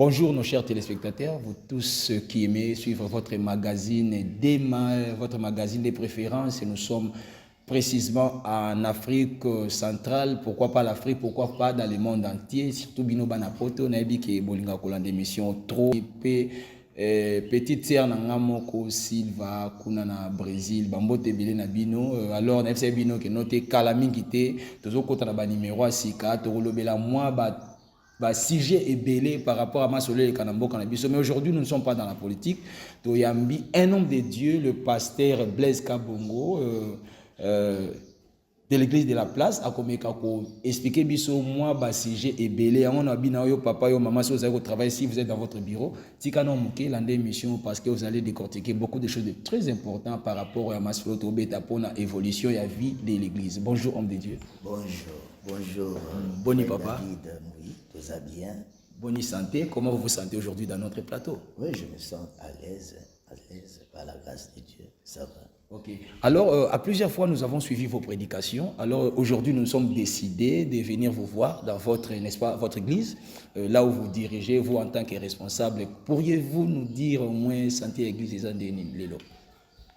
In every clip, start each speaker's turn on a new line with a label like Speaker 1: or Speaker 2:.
Speaker 1: Bonjour nos chers téléspectateurs, vous tous ceux qui aimez suivre votre magazine votre magazine des préférences. Et nous sommes précisément en Afrique centrale. Pourquoi pas l'Afrique, pourquoi pas dans le monde entier. Surtout Bino Banapoto, Naibi qui est Bolinga Kolan d'émission trop épais. Petite sœur Nangamoko Silva Kuna na Brésil Bambote Bele na Bino alors na FC Bino qui noté Kalamingité tozo kota na ba numéro asika to lobela moi ba sujet est belé par rapport à Masole et Kanambo Kanabiso. Mais aujourd'hui, nous ne sommes pas dans la politique. Toyambi, un homme de Dieu, le pasteur Blaise Kabongo, de l'église de la place, a expliqué biso moi ba sujet est belé. On a bien yo papa yo maman si vous avez au travail, si vous êtes dans votre bureau, si quand on mouké l'année émission parce que vous allez décortiquer beaucoup de choses de très importantes par rapport à Masole Tobeta pour la évolution et la vie de l'église. Bonjour homme de Dieu.
Speaker 2: Bonjour. Bonjour,
Speaker 1: Boni papa.
Speaker 2: David, oui, tout va bien.
Speaker 1: Bonne santé, comment vous vous sentez aujourd'hui dans notre plateau?
Speaker 2: Oui, je me sens à l'aise par la grâce de Dieu, ça va.
Speaker 1: Ok. Alors, à plusieurs fois, nous avons suivi vos prédications. Alors, aujourd'hui, nous sommes décidés de venir vous voir dans votre, n'est-ce pas, votre église, là où vous dirigez, vous en tant que responsable. Pourriez-vous nous dire au moins, santé église des Andénis, Lélo?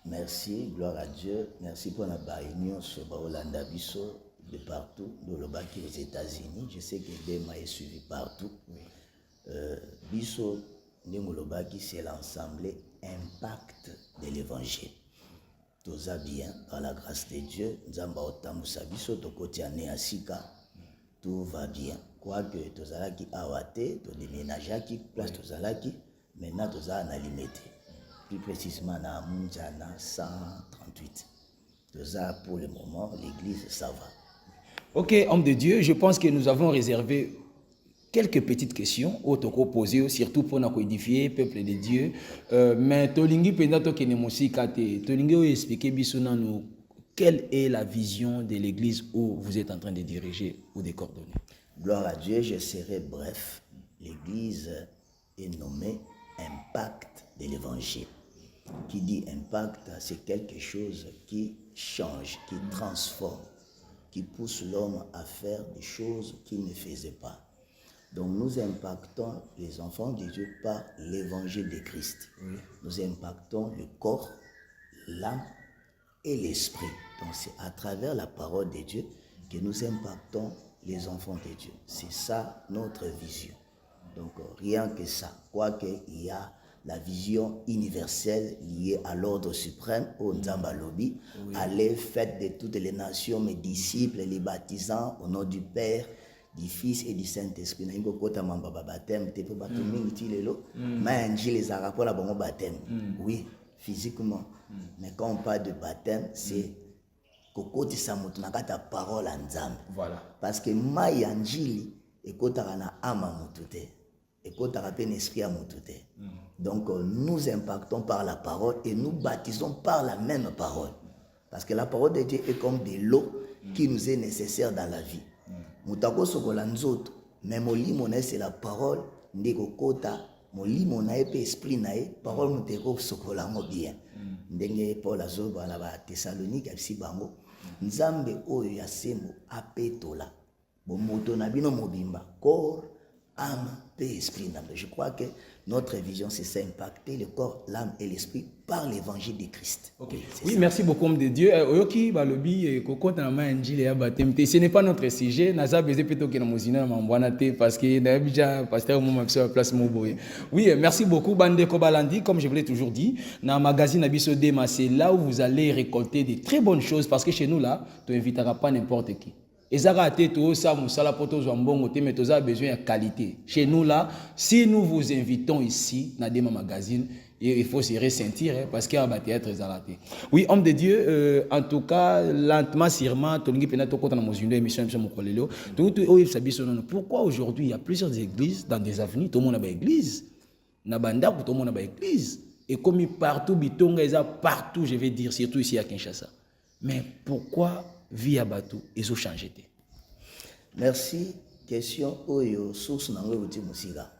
Speaker 2: Merci, gloire à Dieu. Merci pour la réunion sur Baolanda Bisso. De partout, de l'Obaki aux États-Unis. Je sais que Dema est suivi partout. Bisso, L'Obaki, c'est l'ensemble impact de l'évangile. Tout ça bien, par la grâce de Dieu. Nzamba Otamusa Bisso, Tokoti Ane Asika, tout va bien. Quoique, Tozalaki Awate, Todeménageaki, place Tozalaki, maintenant Tozala Nalimete. Plus précisément, na Munjana 138. Tout ça, pour le moment, l'église, ça va.
Speaker 1: Ok, homme de Dieu, je pense que nous avons réservé quelques petites questions au toko posées, surtout pour nous édifier, peuple de Dieu. Mais Tolingi Pendato Kenemosi Kate, Tolingi expliquer bisuna nous quelle est la vision de l'église où vous êtes en train de diriger ou de coordonner.
Speaker 2: Gloire à Dieu, je serai bref. L'église est nommée impact de l'évangile. Qui dit impact, c'est quelque chose qui change, qui transforme, qui pousse l'homme à faire des choses qu'il ne faisait pas. Donc nous impactons les enfants de Dieu par l'évangile de Christ. Oui. Nous impactons le corps, l'âme et l'esprit. Donc c'est à travers la parole de Dieu que nous impactons les enfants de Dieu. C'est ça notre vision. Donc rien que ça. Quoique il y a la vision universelle liée à l'ordre suprême, au Nzamba Lobi, allez, faites de toutes les nations mes disciples, les baptisants au nom du Père, du Fils et du Saint-Esprit. Na ingo kota mamba baptême, te pe bato mingi ti lelo, ma nji les arapos la bon baptême. Oui, physiquement. Mais quand on parle de baptême, c'est kokoti sa moto na kata parole en Nzambe. Voilà. Parce que ma yanjili e kota na ama mutute. Et quand on esprit à Moutouté. Donc nous impactons par la parole et nous baptisons par la même parole. Parce que la parole de Dieu est comme de l'eau qui nous est nécessaire dans la vie. Moutako sokola nzoto, mais molimonae c'est la parole ndeko kota, molimonae pe esprit nae, parole mouteko sokola ngo bien. Ndenge Paul azoba na ba Thessalonique abisi bango. Nzambe oyo ya semo apetola. Bo moto na bino mobimba, corps, âme et esprit. Je crois que notre vision, c'est ça, impacter le corps, l'âme et l'esprit par l'évangile de Christ.
Speaker 1: Okay. Oui, merci beaucoup, homme de Dieu. Ce n'est pas notre sujet. Parce que oui, merci beaucoup, Bande Kobalandi. Comme je vous l'ai toujours dit, dans le magazine Abisso Dema, c'est là où vous allez récolter de très bonnes choses. Parce que chez nous, là, tu n'inviteras pas n'importe qui. Mais tu as besoin de qualité. Chez nous là, si nous vous invitons ici, dans Dema Magazine, il faut se ressentir parce qu'il y a un théâtre zalaté. Oui, homme de Dieu, en tout cas, lentement, sûrement, pourquoi aujourd'hui il y a plusieurs églises dans des avenues, tout le monde a une église, tout le monde a une église, et comme partout, partout, je vais dire, surtout ici à Kinshasa. Mais pourquoi via Batou, ils ont changé?
Speaker 2: Merci. Question oyo source nango uti musiga.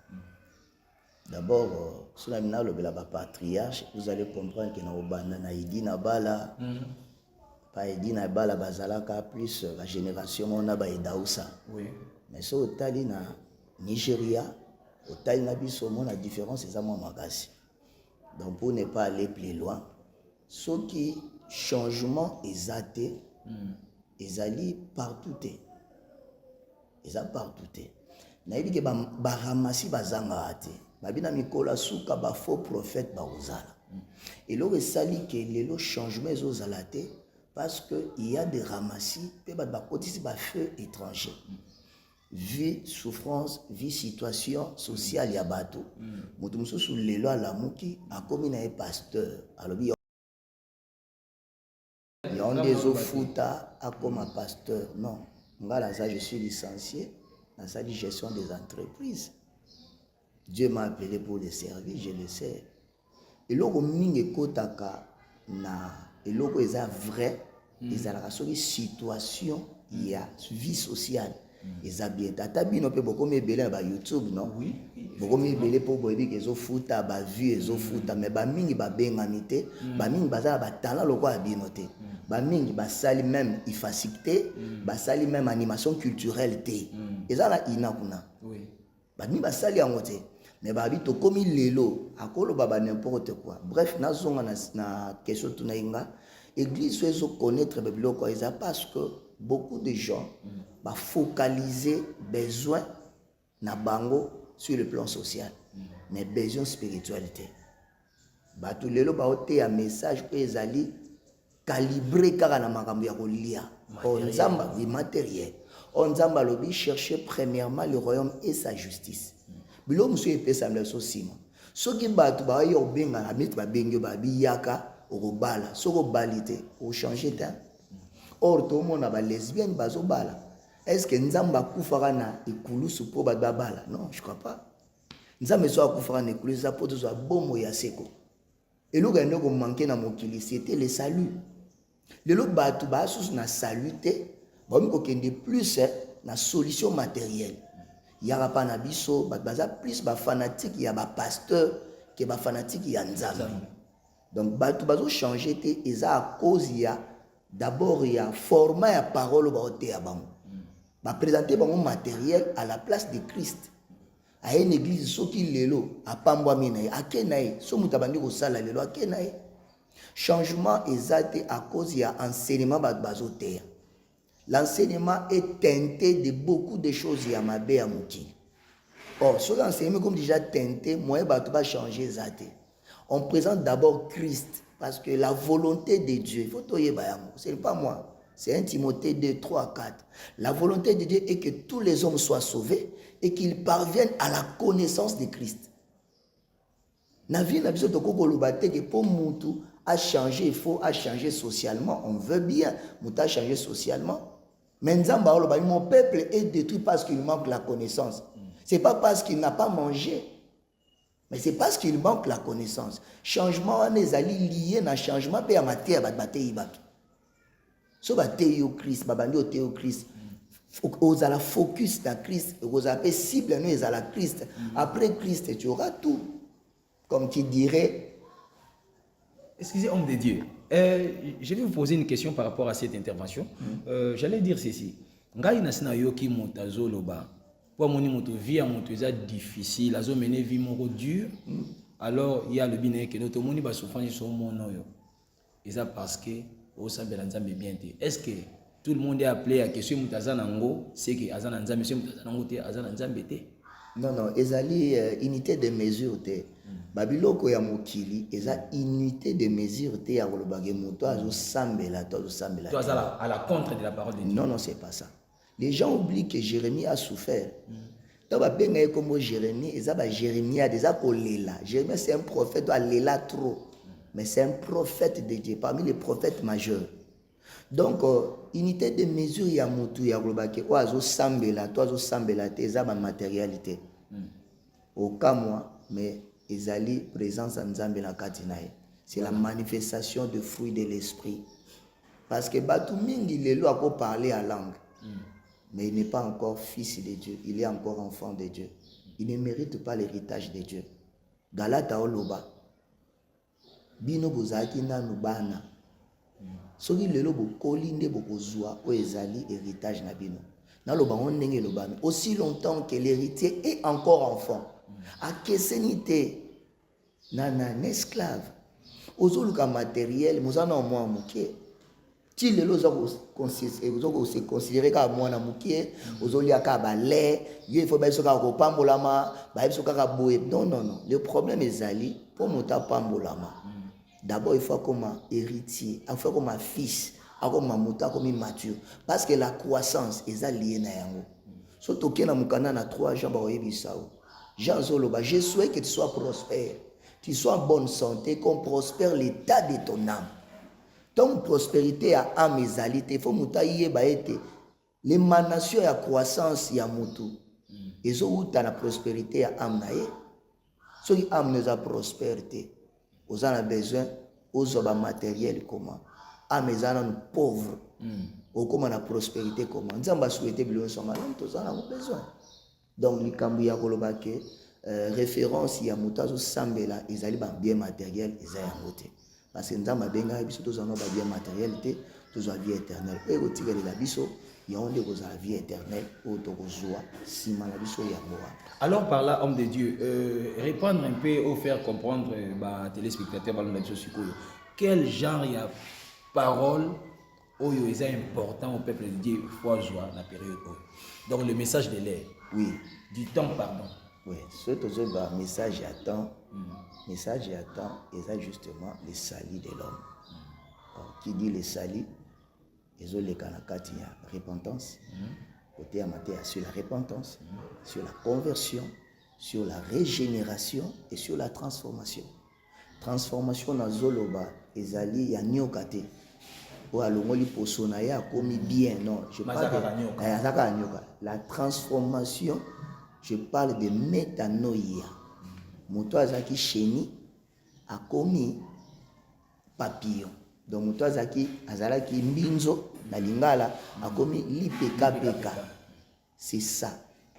Speaker 2: D'abord, sur la mina le patriarche, vous allez comprendre que na obanda na idi na bala, pas idi na bala bazalaka plus la génération on a ba Daoussa. Oui. Mais so tali na Nigeria, Au taille nabiso, la différence c'est ça moi magasi. Donc pour ne pas aller plus loin, ce qui changement est athée, ils allaient partout. Ils allaient partout. Naïbi que ba ramasi bazanga ate. Babina mikola suka ba faux prophète ba ozala. Et là sali que le changement est aux alaté parce que il y a des ramassis pe ba kotisi ba feu étranger. Vie souffrance, vie situation sociale ya bato. Mutu mususu lelo ala muki akomi na pasteur. Alors il y a des ofuta akoma pasteur. Non, ngala ça je suis licencié dans sa gestion des entreprises. Dieu m'a appelé pour le servir, je le sais. Et là, mingi kotaka na eloko eza vrai, ezalaka soki situation ya vie sociale. Eza bien. Tata bino pe boko mebele ba YouTube non? Oui. Boko mebele po boyebi ke zo futa ba vue ezo futa mais ba mingi ba bengami te, ba mingi bazala ba talent loko ya bino te. Ba mingi ba sali même ifacité, ba sali même animation culturelle te. Ezala inakuna. Oui. Ba mingi ba sali yango te. Mais ba bito komi lelo akolo baba n'importe quoi. Bref, nazonga na question tunainga église ezo connaître bibloko eza parce que beaucoup de gens va focaliser besoin na bango sur le plan social, mais besoin spiritualité. Ba tout lelo ba ote ya message que ezali calibré kaka na makambo ya kolia. On zamba oui matériel. On zamba lobi chercher premièrement le royaume et sa justice. Bilo musu epesa mleso sima. Soki batu ba yo benga na mitu ba bengi ba biyaka okobala, soko balite o changer ta. Or tout le monde a lesbienne bazo bala. Est-ce que nzamba kufaka na ikulusu po ba bala? Non, je crois pas. Nzamba so akufaka na ikulusu po to so bomo ya seko. Et le gars ko manquer na mokili c'était le salut. Le lo batu ba sous na saluté, ba mi ko kende plus na solution matérielle. Yara pa na biso baza plus ba fanatique ya ba pasteur que ba fanatique ya nzambe. Donc batu bazo changer te eza à cause ya d'abord il y a format ya parole ba ote ya bango. Ba présenter bango matériel à la place de Christ. A une église soki lelo apambwa minaye akenaye so mutabandi ko sala lelo akenaye. Changement exact à cause ya enseignement ba bazote. L'enseignement est teinté de beaucoup de choses ya mabe ya muki. Or, ce l'enseignement comme déjà teinté, moi ba va changer zate. On présente d'abord Christ parce que la volonté de Dieu, il faut toyer bayamo, ce n'est pas moi. C'est 1 Timothée 2, 3, 4. La volonté de Dieu est que tous les hommes soient sauvés et qu'ils parviennent à la connaissance de Christ. Na vie na biso tokoko lobate que pour mutu a changé, il faut changer socialement, on veut bien mutu a changer socialement. Mais mon peuple est détruit parce qu'il manque la connaissance. C'est pas parce qu'il n'a pas mangé, mais c'est parce qu'il manque la connaissance. Changement on est lié na changement pe ya matière ba batei baki. So batei au Christ, babandi au théo Christ. Aux à la focus na Christ, aux à cible nous à la Christ. Après Christ, tu auras tout. Comme tu dirais.
Speaker 1: Excusez, homme de Dieu. Je vais vous poser une question par rapport à cette intervention. J'allais dire ceci. Ngai nasina yoki motazo loba. Pour mon moto vie à moto difficile, azo mener vie moko dur. Alors il y a le bien que notre moni ba souffrance sur mon noyo. Et ça parce que au sambela nzambe bien te. Est-ce que tout le monde est appelé à question mutazana ngo, c'est que azana nzambe monsieur mutazana ngo te azana nzambe te.
Speaker 2: Non non, ezali unité de mesure te. Babiloko ya mokili eza unité de mesure te ya kolobage moto azo sambela to sambela.
Speaker 1: Tu as à la contre de la parole de Dieu.
Speaker 2: Non non, c'est pas ça. Les gens oublient que Jérémie a souffert. Donc babenga comme Jérémie, eza ba Jérémie a déjà kolela. Jérémie c'est un prophète doit lela trop. Mais c'est un prophète de Dieu parmi les prophètes majeurs. Donc unité de mesure ya moto ya kolobage o azo sambela to azo sambela te eza ba matérialité. Au cas moi mais ezali présence en Nzambe na kati na ye. C'est la manifestation de fruits de l'esprit. Parce que batu mingi lelo ako parler à langue. Mais il n'est pas encore fils de Dieu, il est encore enfant de Dieu. Il ne mérite pas l'héritage de Dieu. Galata oloba. Bino bozaki na nubana. Soki lelo bokoli nde bokozwa o ezali héritage na bino. Na loba on ndenge loba. Aussi longtemps que l'héritier est encore enfant. akesenite nana esclave ozoluka matériel mozana mwa mukie ti lelo se considérer ka mwana mukie ozolia ka balai yo il faut ba soka ko pambolama ba soka ka boye non le problème ezali pour mota pambolama d'abord il faut comme héritier il faut comme fils comme mota comme mature parce que la croissance est liée na yango so tokena mukana na 3 Jean ba oyebisao Jean zoloba je souhaite que tu sois prospère, tu sois en bonne santé, qu'on prospère l'état de ton âme. Ton prospérité à âme ezalité, il faut mutaye baete l'émanation et la croissance ya mutu. Et so uta na prospérité à âme nae. So qui âme nous a prospérité. Aux en a besoin aux oba matériel comment. Âme ezana pauvre. Au comment la prospérité comment. Nzamba souhaiter bilon son malade, tous en a besoin. Donc likambu ya koloba ke référence ya mutazo sambela ezali ba bien matériel ezali ngote parce que nzamba benga biso tozana ba bien matériel te tozwa vie éternelle et kotikela la biso ya onde koza la vie éternelle o tokozwa sima la biso ya moa.
Speaker 1: Alors par là homme de Dieu répondre un peu ou faire comprendre ba téléspectateurs ba biso sikoyo quel genre ya parole oyo est important au peuple de Dieu faut joie la période oyo. Donc le message de l'air.
Speaker 2: Oui.
Speaker 1: Du temps, pardon.
Speaker 2: Oui. Ce message à temps, message à temps, et ça justement le salut de l'homme. Qui dit le salut, ils ont les kanakati à repentance. Côté amateur sur la repentance, sur la conversion, sur la régénération et sur la transformation. Transformation dans Zoloba, ezali ya nyokate. Bien, non, je parle de la transformation, je parle de métanoïa. Moto azaki chéni a commis papillon. Donc moto azaki azalaki mbinzo na lingala a commis lipeka. C'est ça.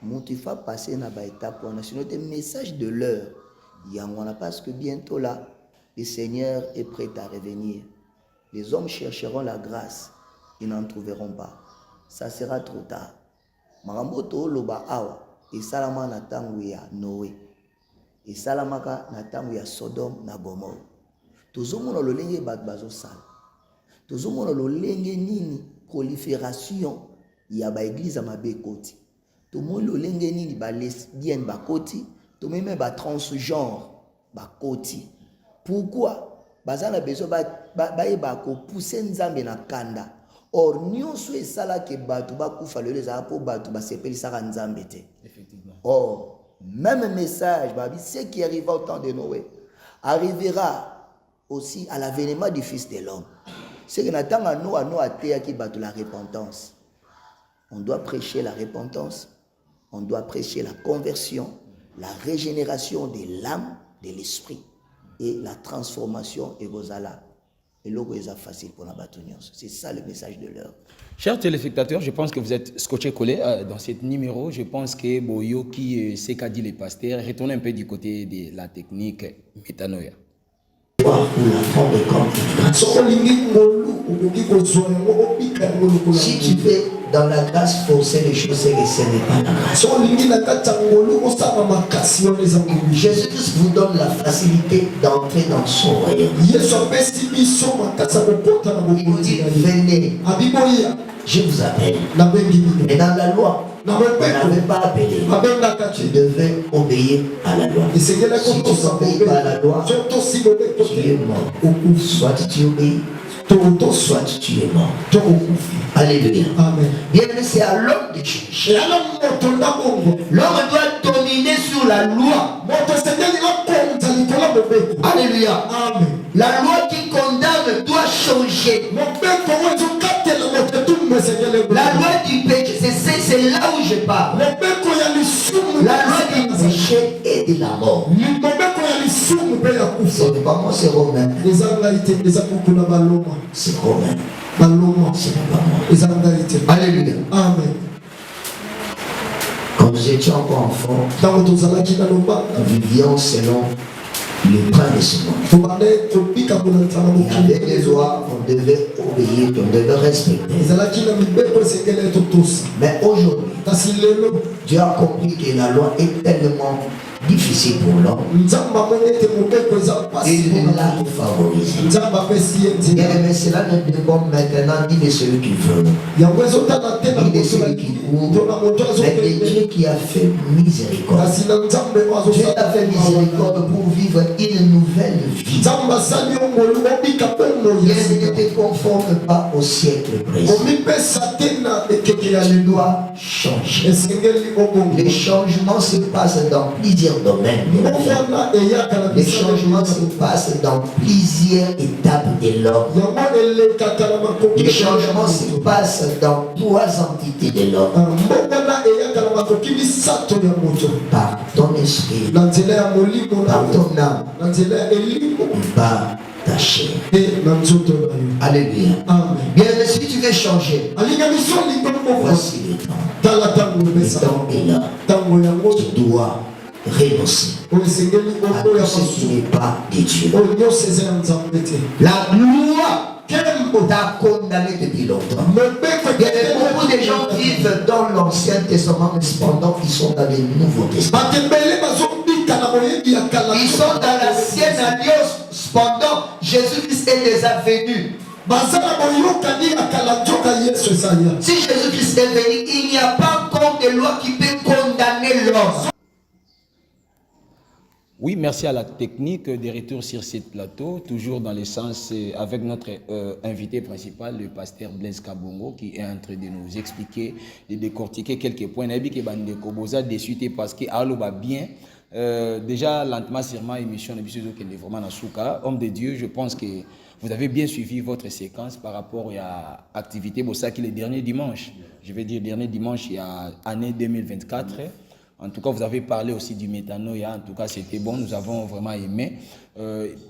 Speaker 2: Moto il faut passer na ba étape on a sinon des messages de l'heure. Yangona parce que bientôt là le Seigneur est prêt à revenir. Les hommes chercheront la grâce, ils n'en trouveront pas. Ça sera trop tard. Maramboto loba awa, et salama na tangu ya Noé, et salamaka na tangu ya Sodome na Gomorrhe. Tozomona lolenge bat bazo sala. Tozomona lolenge nini prolifération ya ba église mabe koti. Tomona lolenge nini ba lesbienne ba koti, tomeme ba transgenre ba koti. Pourquoi? Bazana beso ba ko pousser nzambe na kanda. Or nyonso esala ke batu ba kufa lelo za po batu ba sepeli saka nzambe te.
Speaker 1: Effectivement.
Speaker 2: Or même message ba ce qui arriva au temps de Noé arrivera aussi à l'avènement du fils de l'homme. C'est que natanga Noa te ki batu la repentance. On doit prêcher la repentance, on doit prêcher la conversion, la régénération de l'âme, de l'esprit. Et la transformation est gozala. Et logo est facile pour la bâtonnière. C'est ça le message de l'heure.
Speaker 1: Chers téléspectateurs, je pense que vous êtes scotché collé dans ce numéro. Je pense que Boyo qui c'est qu'a dit les pasteurs, retournez un peu du côté de la technique métanoïa.
Speaker 2: Si tu fais dans la grâce forcer les choses, c'est que ce n'est pas la grâce. Jésus vous donne la facilité d'entrer dans son royaume. Il vous dit, venez, je vous appelle. Et dans la loi, on n'avait pas appelé. Tu devais obéir à la loi. Si tu n'obéis pas à la loi, tu es mort. Soit tu obéis, soit tu es mort. Alléluia. Bien, c'est à l'homme de changer. L'homme doit dominer sur la loi. Alléluia. La loi qui condamne doit changer. La loi du péché, c'est là où je parle. La loi du péché et de la mort. Ce n'est pas moi, c'est Romain. C'est Romain. Ce n'est pas moi. Alléluia.
Speaker 3: Amen.
Speaker 2: Quand nous étions encore enfants, nous vivions selon le principe de ce monde. Il y avait des lois qu'on devait obéir, qu'on devait respecter. Mais aujourd'hui, Dieu a compris que la loi est tellement difficile pour l'homme. Il l'a favorisé. Mais cela ne dépend maintenant ni de celui qui veut, ni de celui qui court, mais de Dieu qui a fait miséricorde. Dieu a fait miséricorde pour vivre une nouvelle vie. Il ne te conforme pas au siècle présent. Tu dois changer. Les changements se passent dans plusieurs domaines. Les changements se passent dans plusieurs étapes de l'homme. Les changements se passent dans 3 entités de l'homme. Par ton esprit, par ton âme, et par ta chair. Alléluia. Bien, mais si tu veux changer, voici le temps. Le temps est là. Tu dois renoncer à tout ce qui n'est pas de Dieu. La loi t'a condamné depuis longtemps. Beaucoup de gens vivent dans l'Ancien Testament, mais cependant ils sont dans le Nouveau Testament. Ils sont dans l'ancienne alliance, cependant Jésus-Christ est déjà venu. Si Jésus-Christ est venu, il n'y a pas encore de loi qui peut condamner l'homme.
Speaker 1: Oui, merci à la technique des retours sur ce plateau, toujours dans le sens avec notre invité principal, le pasteur Blaise Kabongo, qui est en train de nous expliquer, de décortiquer quelques points. Parce que Allo va bien. Déjà, lentement, sûrement, émission de vraiment Nasuka. Homme de Dieu, je pense que vous avez bien suivi votre séquence par rapport à l'activité Bossaki le dernier dimanche. Je vais dire dernier dimanche, il y a année 2024. En tout cas, vous avez parlé aussi du métanoïa. En tout cas, c'était bon. Nous avons vraiment aimé.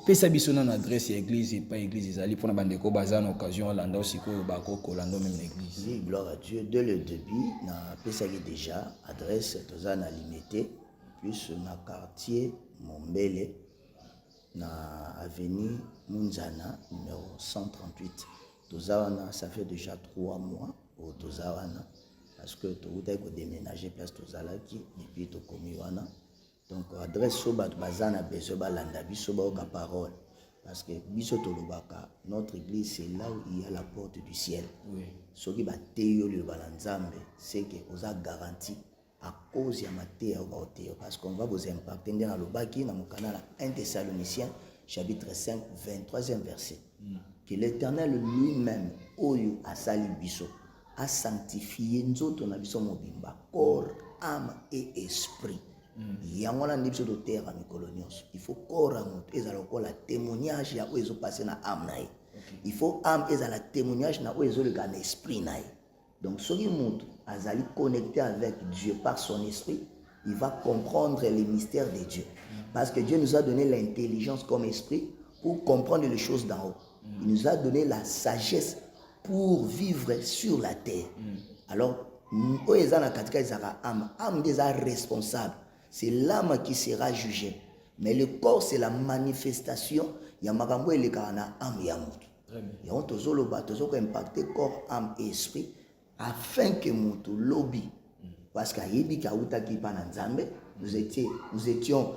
Speaker 1: Pesa bisona adresse église et pas église. Ils allaient pour la bande de Bazan occasion. Landa aussi que Bako Kolando même l'église.
Speaker 2: Oui, gloire à Dieu. Dès le début, na pesa déjà adresse tozana limité. Plus na quartier Mombele, na avenue Munzana numéro 138. Tozana, ça fait déjà 3 mois au Tozana. Parce que tu as déménager place Tozalaki depuis tu commis wana. Donc adresse soba bazana besoba landa bisoba oka parole parce que biso tolobaka notre église c'est là où il y a la porte du ciel. Oui. Ce qui va teyo le balanzambe c'est que vous a garanti à cause ya matéo parce qu'on va vous impacter dans le baki dans mon canal 1 Thessaloniciens chapitre 5 23e verset. Que l'Éternel lui-même oyo asali biso a sanctifié nzoto na biso mobimba corps, âme et esprit. Yango na ndipso de terre mikolo nyonso. Il faut corps amoto ezala la témoignage ya oyo passé na âme na ye. Il faut âme ezala témoignage na oyo le na esprit na ye. Donc soki moto azali connecté avec Dieu par son esprit, il va comprendre les mystères de Dieu. Parce que Dieu nous a donné l'intelligence comme esprit pour comprendre les choses d'en haut. Il nous a donné la sagesse pour vivre sur la terre. Alors, âme déjà responsable. C'est l'âme qui sera jugée. Mais le corps, c'est la manifestation. Il y a makambo et le kana âme yamutu. Et on a impacté corps, âme et esprit afin que mutu lobby. Parce qu'à Yebi Kauta qui pananzambe, nous étions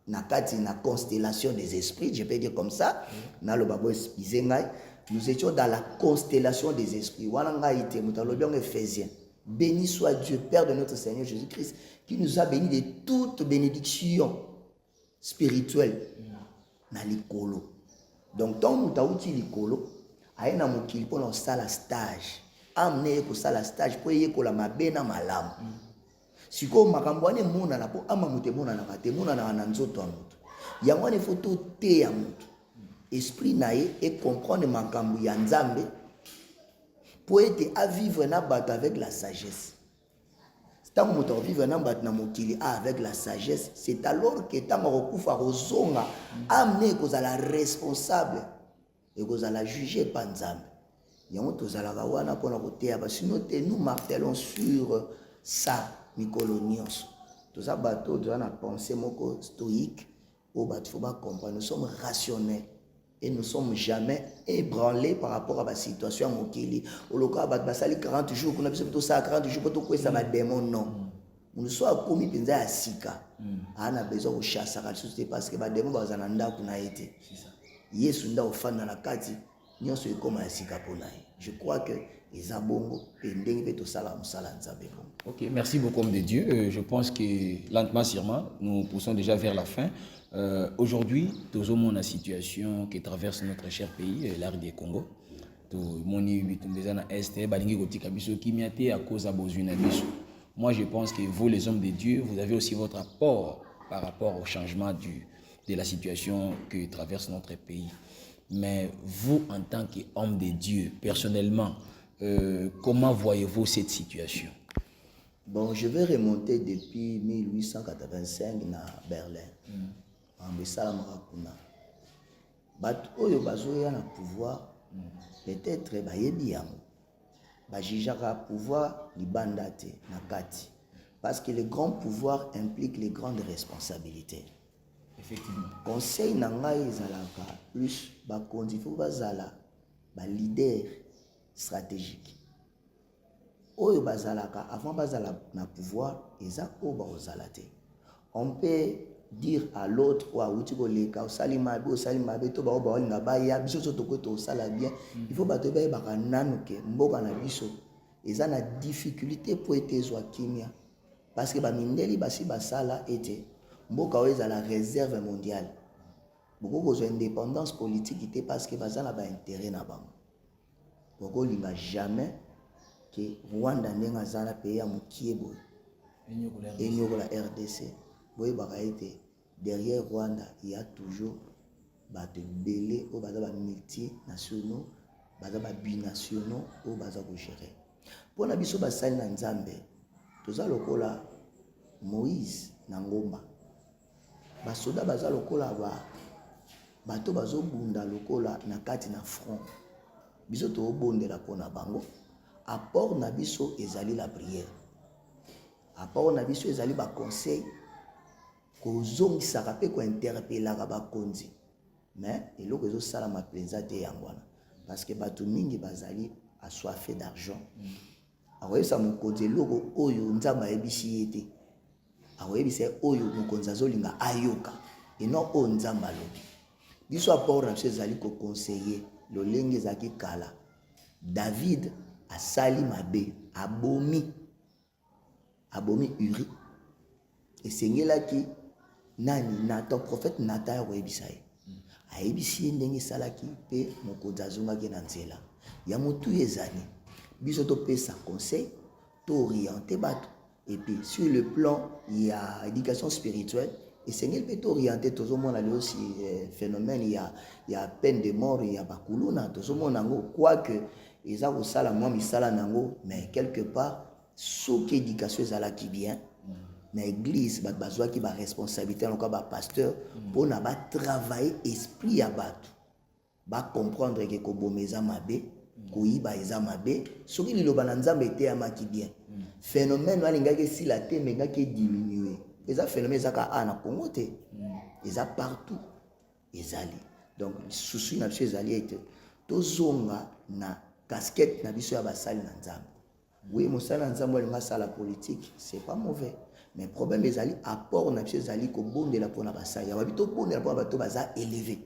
Speaker 2: nakati na constellation des esprits, je peux dire comme ça. Nous étions dans la constellation des esprits. Béni soit Dieu, Père de notre Seigneur Jésus-Christ, qui nous a bénis de toute bénédiction spirituelle. Na likolo. Donc, tant que nous avons likolo, aïe na mokili pour nous sala stage. Amener pour sala stage pour y la mabena malam. Si ko makambwane mona na po ama mutemona na katemona na nanzoto amutu. Yangwane photo te ya mutu. Esprit nae et comprendre makambu ya nzambe pour être à vivre na bato avec la sagesse. Tant que mutu vivre na bato na mokili avec la sagesse, c'est alors que tant makokufa rozonga amener ko la responsable et ko la juger pa nzambe. Yango tozala ka wana pona ko te ya sinon nous martelons sur ça. Mikolonios. Tout ça, bateau, tu as une pensée stoïque. Au bateau, il faut pas comprendre. Nous sommes rationnels. Et nous ne sommes jamais ébranlés par rapport à la situation à Mokili. Au local, il y a 40 jours, on a besoin de ça, 40 jours, pour que ça va démon, non. Nous sommes commis penza à Sika. On a besoin de chasser la société parce que les démons vont en avoir été. Yesu nda ofana dans la kati, nous sommes comme à Sika pour naï. Je crois que les abongos, pendeng veto sala musala nzambe.
Speaker 1: Ok, merci beaucoup homme de Dieu. Je pense que lentement, sûrement, nous poussons déjà vers la fin. Aujourd'hui, tout le monde a une situation qui traverse notre cher pays, l'art du Congo. Tout le monde est à l'Est, à cause de besoin. Moi, je pense que vous, les hommes de Dieu, vous avez aussi votre apport par rapport au changement de la situation que traverse notre pays. Mais vous, en tant qu'homme de Dieu, personnellement, comment voyez-vous cette situation?
Speaker 2: Bon, je vais remonter depuis 1885 à Berlin. En Bessala Marakuna. Bat oyo bazoya na pouvoir, peut-être bayebi yango. Bajijaka pouvoir libanda te na kati. Parce que le grand pouvoir implique les grandes responsabilités.
Speaker 1: Effectivement.
Speaker 2: Conseil na ngai ezalaka plus bakonzi faut bazala ba leader stratégique. Oyo bazalaka avant bazala na pouvoir eza ko ba ozalate. On peut dire à l'autre ou à outiko leka osalima be osalima be to ba ba olinga ba ya biso to ko to sala bien. Il faut ba to ba ba nanuke mboka na biso eza na difficulté pour être zwa kimia parce que ba mindeli basi basala ete mboka oyo eza la réserve mondiale. Beaucoup de indépendance politique était parce que bazala ba intérêt na bango. Beaucoup linga jamais que Rwanda ndenga zana pays ya mukiebo et la RDC. Boy bakaite derrière Rwanda il y a toujours des belé ou des multinationaux, des binationaux ou des gérer. Pour la biso basali na Nzambe, toza lokola Moïse na ngomba. Basoda baza lokola bato bazo bunda lokola na kati na front. Biso to bondela pona bango. Apport na biso ezali la prière. Apport na biso ezali ba conseil kozongisaka pe ko interpellaka bakonzi. Mais eloko ezo sala mapenza te yangwana parce que bato mingi bazali assoiffé d'argent. Akoyebisa mokonzi eloko oyo nzambe ayebisi ye te. Akoyebisa oyo mokonzi azolinga ayoka et non oyo nzambe alobi. Biso apport na biso ezali ko conseiller lolenge ezalaki kala. David asali mabe abomi Uri esengelaki nani Nathan prophète Nathan akoyebisa ye ayebisi ndenge salaki pe mokonzi azongaki na nzela ya motu ezali biso topesa conseil to orienter bato et puis sur le plan il y a éducation spirituelle esengeli pe to orienter tozomona leo aussi phénomène il y a peine de mort il y a bakuluna tozomona ngo quoique eza kosala mwa misala nango mais quelque part soki éducation ezalaki bien na église bato bazwaki ba responsabilité lokola ba pasteur mpona batravailler esprit ya bato bacomprendre ke koboma eza mabe koyiba eza mabe soki liloba na nzambe eteyamaki bien phénomène alingaki esila te mengaki ediminue eza phénomène ezaka a na Congo te eza partout ezali donc susu na biso ezali ete tozonga na casquette na biso ya basali na nzambe. Oui, mosala nzambe alinga sala politique, c'est pas mauvais. Mais le problème ezali apport na biso ezali ko bondela pona basali. Ya babito bondela pona bato baza élevé.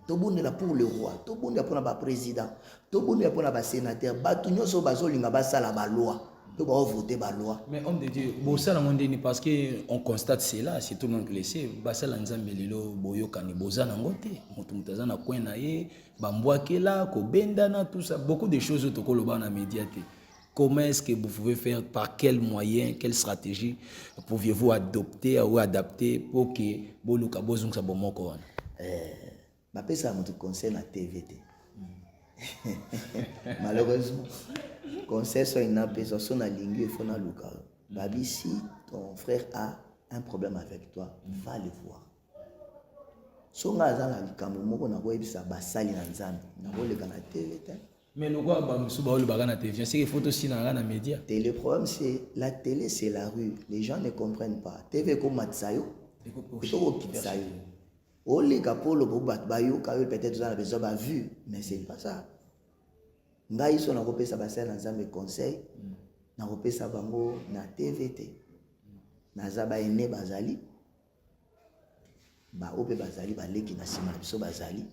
Speaker 2: To bondela pour le roi, to bondela pona ba président, to bondela pona ba sénateur, bato nyonso bazolinga basala ba loi. To ba voter ba loi.
Speaker 1: Mais homme de Dieu, bosala mondeni parce que on constate cela, c'est tout le monde qui le sait. Basala nzambe lelo boyoka ni bozana ngote, mutu mutazana kwena ye, bambwakela, ko bendana tout ça, beaucoup de choses to koloba na médiaté. Comment est-ce que vous pouvez faire, par quels moyens, quelle stratégie pouviez-vous adopter ou adapter pour que Boluka Bozung sa bomoko wana?
Speaker 2: Ma pesa mon conseil na TVT. Malheureusement, conseil soit une pesa son alingue faut na luka. Babi si ton frère a un problème avec toi, va le voir. Songa za na likambo moko na ko ebisa basali na nzambe, na ko leka na TVT.
Speaker 1: Mais le quoi, la télévision, c'est qu'il faut aussi dans les médias.
Speaker 2: Le problème, c'est la télé, c'est la rue. Les gens ne comprennent pas. TV comme Matsayo, et comme Kitsayo. Oh, les capolo, Bayo, peut-être vous avez besoin de vue, mais c'est pas ça. Nga iso na kopesa basala na nzambe conseil, na kopesa bango na TVT. Na zaba ene bazali, ba ope bazali, ba leki na sima biso bazali.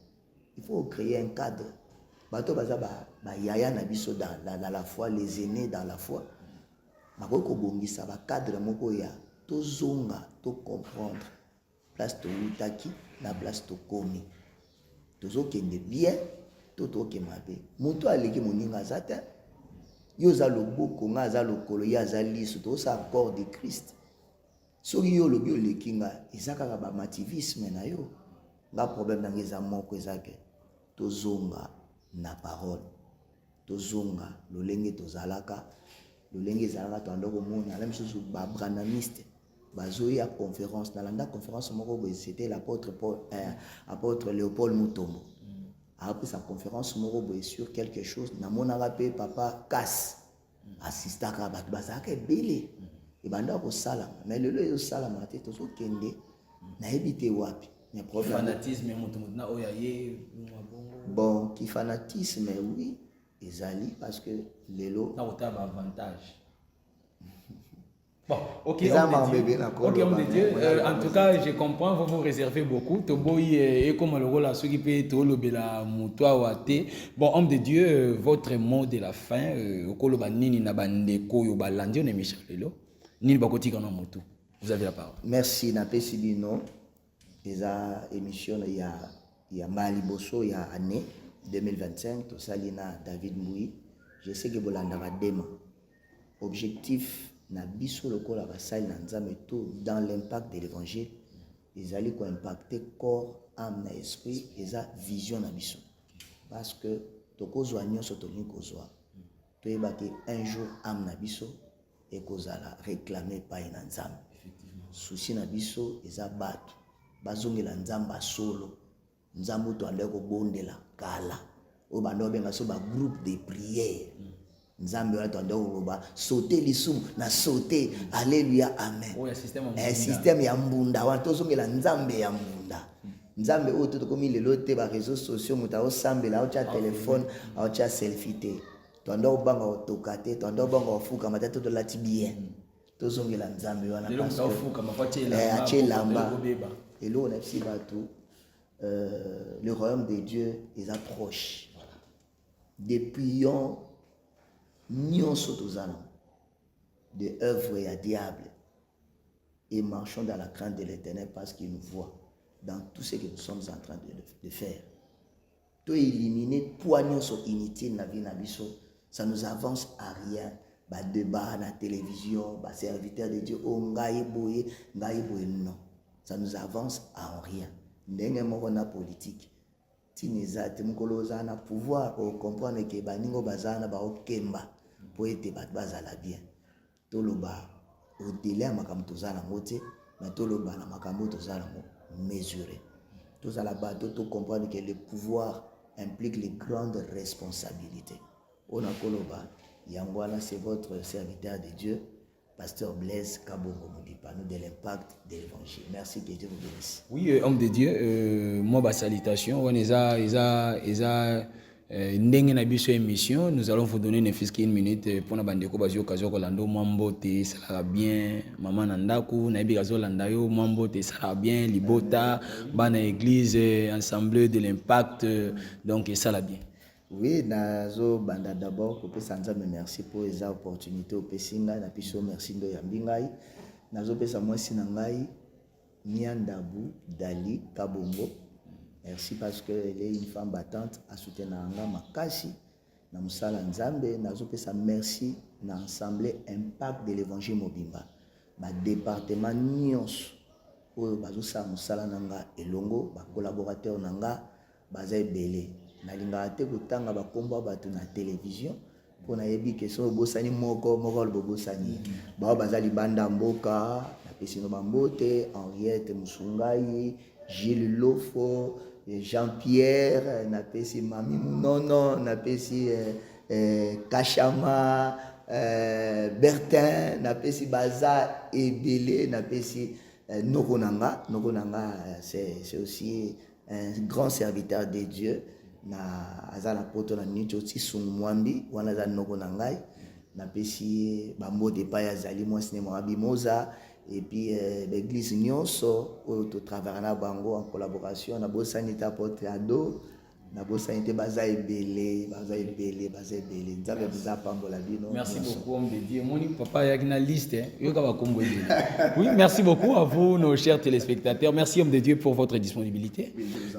Speaker 2: Il faut créer un cadre. Bato bazaba ba yaya na biso dans la foi, les aînés dans la foi. Bakoko bongisa ba cadre moko ya to zonga, to comprendre. Place to utaki, la place to komi. Tozo kende bien, toto ke mabe. Moto aleki moninga zata. Yo za loboko nga za lokolo ya za liso to sa corps de Christ. Soki yo lobi olekinga ezaka ba mativisme na yo. Nga problème na ngeza moko ezake. Tozonga na parole. Tozonga lolenge tozalaka. Lolenge zalaka to andoko mona la même chose ba branamiste. Bazoya conférence dans la conférence moko c'était l'apôtre Paul apôtre Léopold Mutombo. Après sa conférence moko sur quelque chose na mona rappé papa casse assista ka ba bazaka belé et banda ko sala mais le yo sala maté to so kende na ebité wapi mais problème
Speaker 1: fanatisme mutu na oyaye
Speaker 2: bon qui fanatisme oui ezali parce que lelo
Speaker 1: na otaba avantage. Bon, ok, homme de Dieu. En tout cas, je comprends, vous vous réservez beaucoup. Toboy et comme le rôle à ceux qui paient tout le bela moutoua ouate. Bon, homme de Dieu, votre mot de la fin, au koloba nini na bandeko yo balandi on est Michel Lelo. Nini bakoti kana moto. Vous avez la parole.
Speaker 2: Merci na pesibino. Eza émission il y a Maliboso il y a année 2025 to salina David Mboui. Je sais que bolanda va dema. Objectif na biso lokola basali na nzambe to dans l'impact de l'évangile ils allaient ko impacter corps âme na esprit eza vision na biso parce que tokozwa nyonso tolingi kozwa toyeba ke un jour âme na biso ekozala réclamer pa na nzambe souci na biso eza bato bazongela nzambe solo nzambe to ande ko bondela kala o bando benga so ba groupe de prière nzambe watu ando ba sauter lisum na sauter alléluia amen système ya mbunda watu zongela nzambe ya mbunda nzambe oto to komi lelo te ba réseaux sociaux muta o sambela o cha téléphone o cha selfie te to ando banga o tokate to ando banga o fuka matata to lati bien to zongela nzambe wana parce que fuka mafatela lamba elo na psi batu le royaume de Dieu est approche depuis nyonso tozana de œuvre à diable et marchons dans la crainte de l'Éternel parce qu'il nous voit dans tout ce que nous sommes en train de faire. To éliminer poids nyonso inutile na vie na biso, ça nous avance à rien. Ba débat na télévision, ba serviteur de Dieu, oh ngai boye, non. Ça nous avance à rien. Ndenge moko na politique. Tineza te mukolo za na pouvoir au comprendre que baningo bazana ba okemba. Pour être bazala bien toloba au délai makambo tozala ngote mais toloba na makambo tozala mesuré tozala bato to comprendre que le pouvoir implique les grandes responsabilités on a koloba yangwana c'est votre serviteur de Dieu pasteur Blaise Kabongo Modipa nous de l'impact de l'évangile merci que Dieu vous bénisse.
Speaker 1: Oui homme de Dieu moi ba salutation on eza ndenge na biso émission nous allons vous donner une minute pour na bandeko bazio okazo kolando mwambote ça va bien maman nandaku na bigazo landa yo mwambote ça va bien libota bana église ensemble de l'impact donc ça va bien.
Speaker 2: Oui nazo banda d'abord ko pesa nzambe merci pour les opportunités au pesinga na biso merci ndo ya mbingai nazo pesa mwasi na ngai Nyandabu Dali Kabongo. Merci parce qu'elle est une femme battante à soutenir Makasi. Na musala nzambe nazo pesa merci na ensemble impact de l'évangile mobimba. Ba département nyonso oyo bazo sa musala nanga elongo ba collaborateur nanga baza ebele. Na linga te kutanga ba komba bato na télévision pona yebi ke so bosani moko le bosani. Ba baza libanda mboka na pesino bambote Henriette Musungai Gilles Lofo Jean-Pierre, napesi Mami Munono, napesi Kachama, Bertin, napesi Baza Ebele, napesi Nokonanga. Nokonanga, c'est aussi un grand serviteur de Dieu. Na azala poto na niti aussi sungwambi wana za Nokonangai. Napesi bambote pa ya zali mwasine mwabi moza. Et puis l'église nyonso où tu travailles na bango en collaboration na bosanité apôtre ado na bosanité baza ebele nzambe baza pambola bino.
Speaker 1: Merci beaucoup homme de Dieu. Mon papa y a une liste yoka ba kombo. Oui, merci beaucoup à vous nos chers téléspectateurs. Merci homme de Dieu pour votre disponibilité.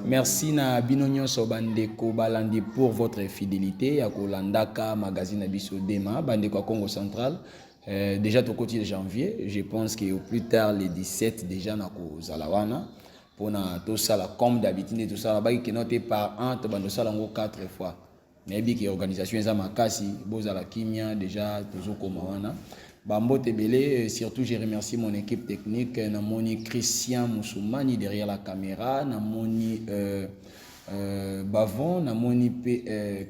Speaker 1: Merci na bino nyonso bandeko balandi pour votre fidélité ya kolandaka magazine biso dema bandeko à Congo central. Déjà au côté de janvier, je pense qu'au plus tard les 17 déjà na ko zalawana pour na tout ça la comme d'habitude tout ça là-bas qui noté par an to bando ça lango 4 fois. Mais bien que organisation za makasi bozala kimia déjà toujours comme wana. Bambo tebele surtout je remercie mon équipe technique na moni Christian Moussoumani derrière la caméra na moni Bavon, na moni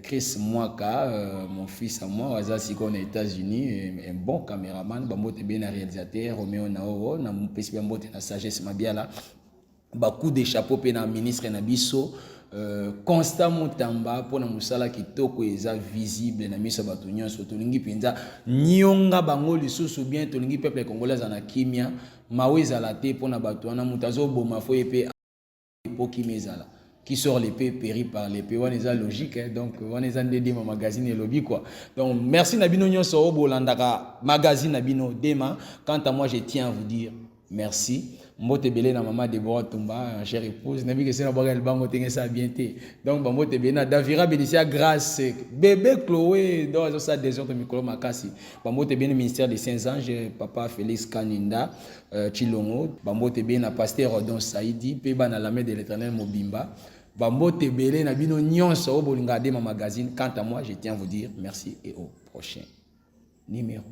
Speaker 1: Chris Mwaka, mon fils à moi, Wazasi aux États-Unis, un bon caméraman, Bambote bien un réalisateur, Roméo Naoro, na mon petit Bambote na sagesse Mabiala, beaucoup de chapeaux pe na ministre na biso, Constant Mutamba pour na musala kitoko eza visible na miso bato nyonso tolingi penza nyonga bango lisusu bien tolingi peuple congolais na kimia maweza la te pour na bato wana mutazo boma fo epé epoki mezala qui sort l'épée périt par l'épée. On est logique, hein? Donc on est en dédié magazine et lobby quoi. Donc merci Nabino Nyonso Obolandaka magazine Nabino Dema. Quant à moi, je tiens à vous dire merci. Mbote belé na maman Deborah Tumba, chère épouse. Nabi que c'est na boga el bango tenga ça bienté. Donc mbote belé na Davira Bélicia grâce bébé Chloé dans ça des autres micro makasi. Mbote belé ministère des Saints-Anges, papa Félix Kaninda Chilongo. Mbote belé na pasteur Rodon Saïdi, pe ba na la main de l'Éternel Mobimba. Bambote belé na bino nyonso obolinga de ma magazine. Quant à moi, je tiens à vous dire merci et au prochain numéro.